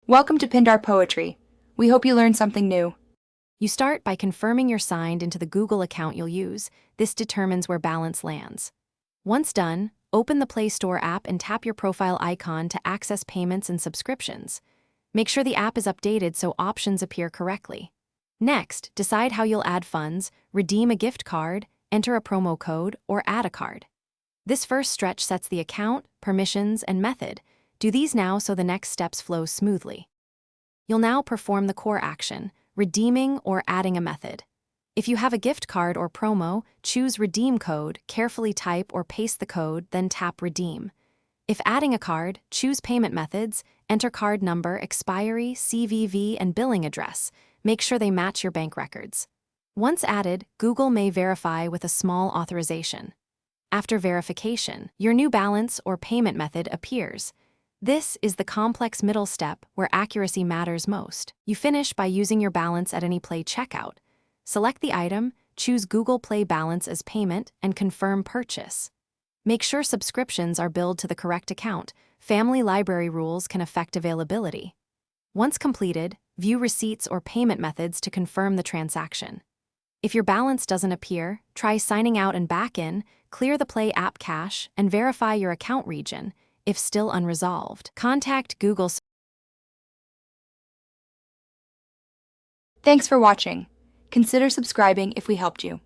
Welcome to Pindar Poetry. We hope you learned something new. You start by confirming you're signed into the Google account you'll use. This determines where balance lands. Once done, open the Play Store app and tap your profile icon to access payments and subscriptions. Make sure the app is updated so options appear correctly. Next, decide how you'll add funds, redeem a gift card, enter a promo code, or add a card. This first stretch sets the account, permissions, and method. Do these now so the next steps flow smoothly. You'll now perform the core action, redeeming or adding a method. If you have a gift card or promo, choose Redeem Code, carefully type or paste the code, then tap Redeem. If adding a card, choose Payment Methods, enter card number, expiry, CVV, and billing address. Make sure they match your bank records. Once added, Google may verify with a small authorization. After verification, your new balance or payment method appears. This is the complex middle step where accuracy matters most. You finish by using your balance at any Play checkout. Select the item, choose Google Play Balance as payment, and confirm purchase. Make sure subscriptions are billed to the correct account. Family library rules can affect availability. Once completed, view receipts or payment methods to confirm the transaction. If your balance doesn't appear, try signing out and back in, clear the Play app cache, and verify your account region. If still unresolved, contact Google. Thanks for watching. Consider subscribing if we helped you.